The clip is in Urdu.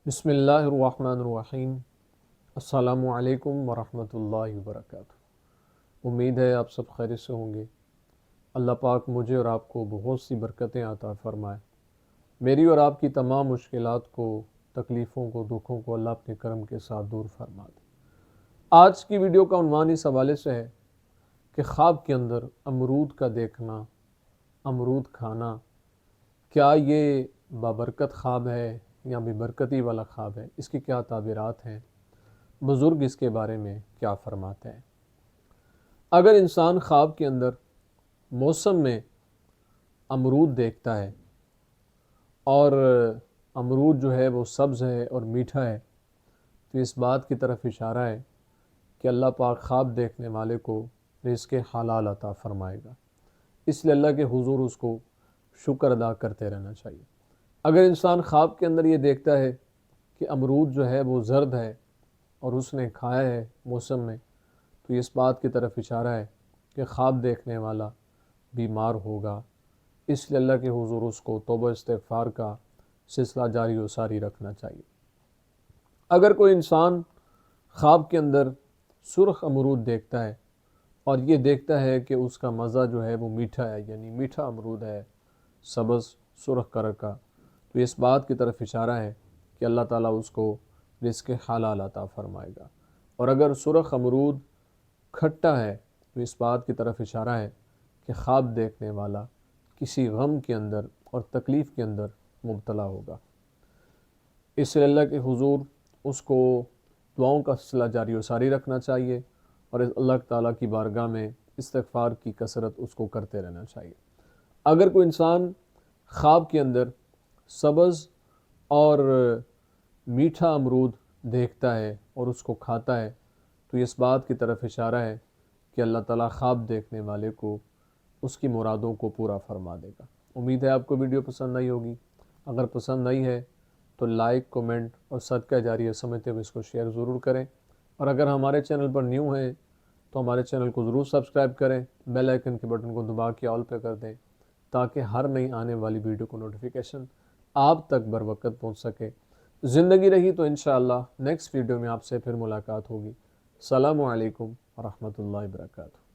بسم اللہ الرحمن الرحیم۔ السلام علیکم ورحمۃ اللہ وبرکاتہ۔ امید ہے آپ سب خیر سے ہوں گے۔ اللہ پاک مجھے اور آپ کو بہت سی برکتیں عطا فرمائے۔ میری اور آپ کی تمام مشکلات کو، تکلیفوں کو، دکھوں کو اللہ اپنے کرم کے ساتھ دور فرما دے۔ آج کی ویڈیو کا عنوان اس حوالے سے ہے کہ خواب کے اندر امرود کا دیکھنا، امرود کھانا، کیا یہ بابرکت خواب ہے یا بے برکتی والا خواب ہے؟ اس کی کیا تعبیرات ہیں؟ بزرگ اس کے بارے میں کیا فرماتے ہیں؟ اگر انسان خواب کے اندر موسم میں امرود دیکھتا ہے اور امرود جو ہے وہ سبز ہے اور میٹھا ہے، تو اس بات کی طرف اشارہ ہے کہ اللہ پاک خواب دیکھنے والے کو رزق حلال عطا فرمائے گا۔ اس لیے اللہ کے حضور اس کو شکر ادا کرتے رہنا چاہیے۔ اگر انسان خواب کے اندر یہ دیکھتا ہے کہ امرود جو ہے وہ زرد ہے اور اس نے کھایا ہے موسم میں، تو اس بات کی طرف اشارہ ہے کہ خواب دیکھنے والا بیمار ہوگا۔ اس لیے اللہ کے حضور اس کو توبہ استغفار کا سلسلہ جاری و ساری رکھنا چاہیے۔ اگر کوئی انسان خواب کے اندر سرخ امرود دیکھتا ہے اور یہ دیکھتا ہے کہ اس کا مزہ جو ہے وہ میٹھا ہے، یعنی میٹھا امرود ہے، سبز سرخ کلر کا، تو اس بات کی طرف اشارہ ہے کہ اللہ تعالیٰ اس کو رزق حلال عطا فرمائے گا۔ اور اگر سرخ امرود کھٹا ہے تو اس بات کی طرف اشارہ ہے کہ خواب دیکھنے والا کسی غم کے اندر اور تکلیف کے اندر مبتلا ہوگا۔ اس لیے اللہ کے حضور اس کو دعاؤں کا سلسلہ جاری و ساری رکھنا چاہیے اور اللہ تعالیٰ کی بارگاہ میں استغفار کی کثرت اس کو کرتے رہنا چاہیے۔ اگر کوئی انسان خواب کے اندر سبز اور میٹھا امرود دیکھتا ہے اور اس کو کھاتا ہے، تو اس بات کی طرف اشارہ ہے کہ اللہ تعالیٰ خواب دیکھنے والے کو اس کی مرادوں کو پورا فرما دے گا۔ امید ہے آپ کو ویڈیو پسند آئی ہوگی۔ اگر پسند آئی ہے تو لائک، کومنٹ اور صدقہ جاریہ سمجھتے ہوئے اس کو شیئر ضرور کریں، اور اگر ہمارے چینل پر نیو ہیں تو ہمارے چینل کو ضرور سبسکرائب کریں، بیل آئیکن کے بٹن کو دبا کے آل پہ کر دیں تاکہ ہر نئی آنے والی ویڈیو کو نوٹیفیکیشن آپ تک بر وقت پہنچ سکے۔ زندگی رہی تو انشاءاللہ نیکسٹ ویڈیو میں آپ سے پھر ملاقات ہوگی۔ السلام علیکم ورحمۃ اللہ وبرکاتہ۔